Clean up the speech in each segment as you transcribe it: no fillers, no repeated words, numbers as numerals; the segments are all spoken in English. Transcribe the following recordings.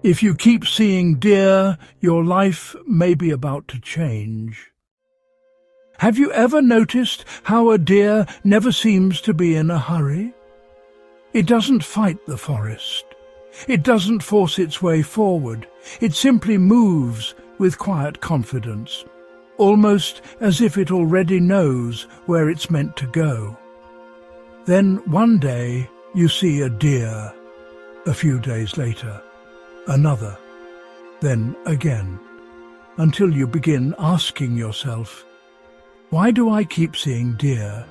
If you keep seeing deer, your life may be about to change. Have you ever noticed how a deer never seems to be in a hurry? It doesn't fight the forest. It doesn't force its way forward. It simply moves with quiet confidence, almost as if it already knows where it's meant to go. Then one day you see a deer. A few days later, another, then again, until you begin asking yourself, why do I keep seeing deer?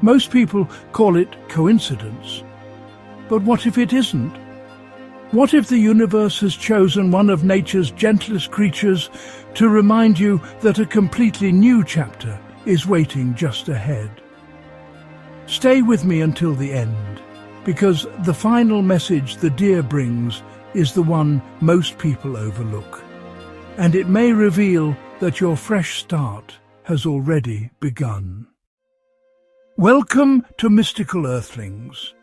Most people call it coincidence. But what if it isn't? What if the universe has chosen one of nature's gentlest creatures to remind you that a completely new chapter is waiting just ahead? Stay with me until the end, because the final message the deer brings is the one most people overlook, and it may reveal that your fresh start has already begun. Welcome to Mystical Earthlings.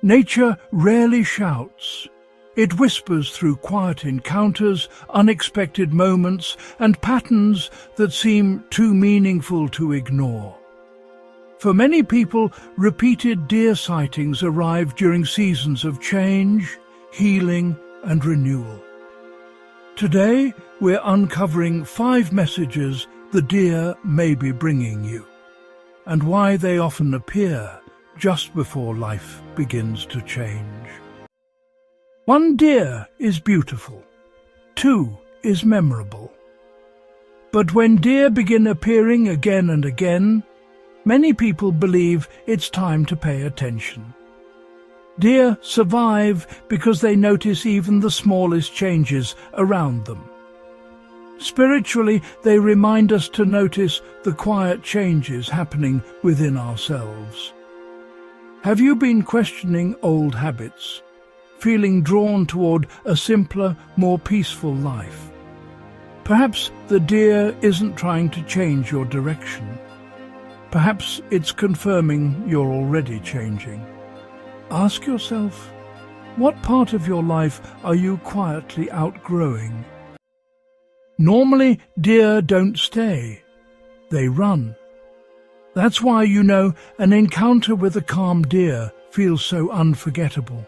Nature rarely shouts. It whispers through quiet encounters, unexpected moments, and patterns that seem too meaningful to ignore. For many people, repeated deer sightings arrive during seasons of change, healing, and renewal. Today, we're uncovering 5 messages the deer may be bringing you, and why they often appear just before life begins to change. 1 deer is beautiful. 2 is memorable. But when deer begin appearing again and again, many people believe it's time to pay attention. Deer survive because they notice even the smallest changes around them. Spiritually, they remind us to notice the quiet changes happening within ourselves. Have you been questioning old habits, feeling drawn toward a simpler, more peaceful life? Perhaps the deer isn't trying to change your direction. Perhaps it's confirming you're already changing. Ask yourself, what part of your life are you quietly outgrowing? Normally, deer don't stay. They run. That's why, an encounter with a calm deer feels so unforgettable.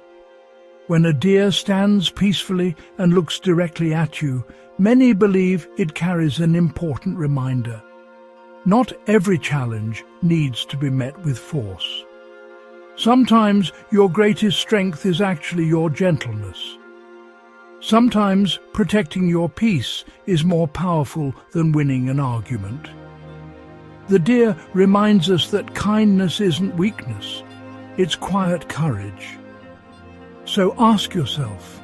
When a deer stands peacefully and looks directly at you, many believe it carries an important reminder. Not every challenge needs to be met with force. Sometimes your greatest strength is actually your gentleness. Sometimes protecting your peace is more powerful than winning an argument. The deer reminds us that kindness isn't weakness, it's quiet courage. So ask yourself,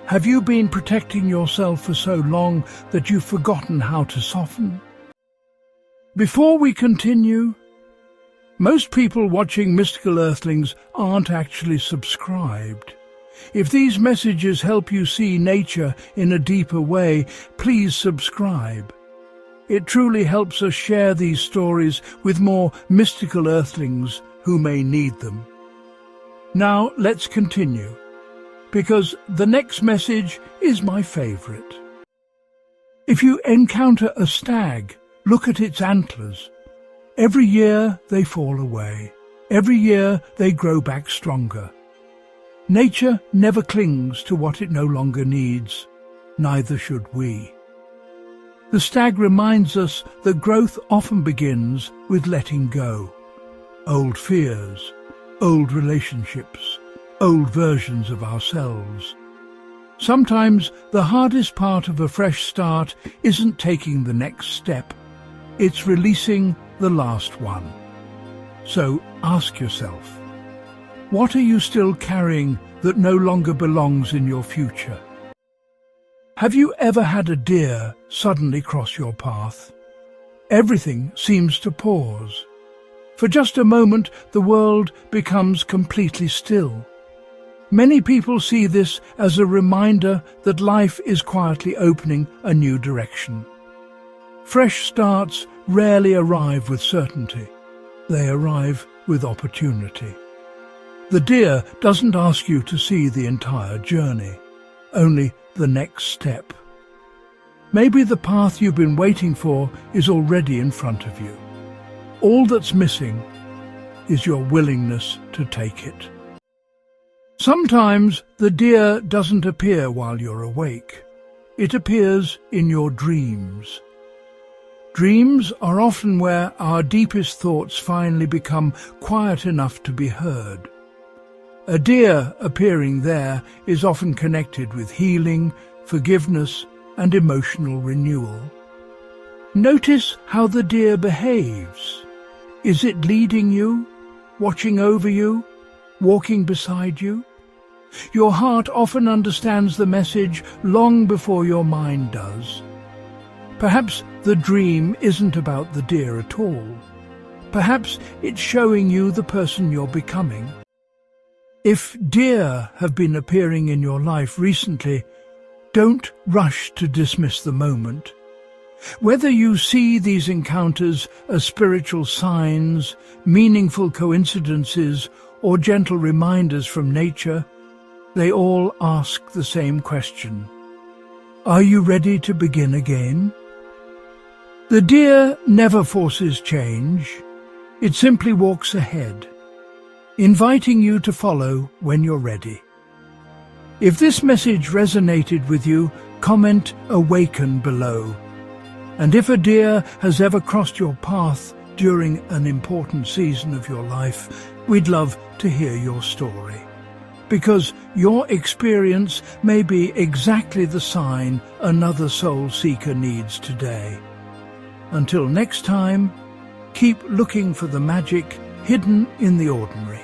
have you been protecting yourself for so long that you've forgotten how to soften? Before we continue, most people watching Mystical Earthlings aren't actually subscribed. If these messages help you see nature in a deeper way, please subscribe. It truly helps us share these stories with more mystical earthlings who may need them. Now let's continue, because the next message is my favorite. If you encounter a stag, look at its antlers. Every year they fall away. Every year they grow back stronger. Nature never clings to what it no longer needs. Neither should we. The stag reminds us that growth often begins with letting go. Old fears, old relationships, old versions of ourselves. Sometimes the hardest part of a fresh start isn't taking the next step. It's releasing the last one. So ask yourself, what are you still carrying that no longer belongs in your future? Have you ever had a deer suddenly cross your path? Everything seems to pause. For just a moment, the world becomes completely still. Many people see this as a reminder that life is quietly opening a new direction. Fresh starts rarely arrive with certainty. They arrive with opportunity. The deer doesn't ask you to see the entire journey. only the next step. Maybe the path you've been waiting for is already in front of you. All that's missing is your willingness to take it. Sometimes the deer doesn't appear while you're awake. It appears in your dreams. Dreams are often where our deepest thoughts finally become quiet enough to be heard. A deer appearing there is often connected with healing, forgiveness, and emotional renewal. Notice how the deer behaves. Is it leading you, watching over you, walking beside you? Your heart often understands the message long before your mind does. Perhaps the dream isn't about the deer at all. Perhaps it's showing you the person you're becoming. If deer have been appearing in your life recently, don't rush to dismiss the moment. Whether you see these encounters as spiritual signs, meaningful coincidences, or gentle reminders from nature, they all ask the same question. Are you ready to begin again? The deer never forces change. It simply walks ahead, inviting you to follow when you're ready. If this message resonated with you, comment "Awaken" below. And if a deer has ever crossed your path during an important season of your life, we'd love to hear your story. Because your experience may be exactly the sign another soul seeker needs today. Until next time, keep looking for the magic hidden in the ordinary.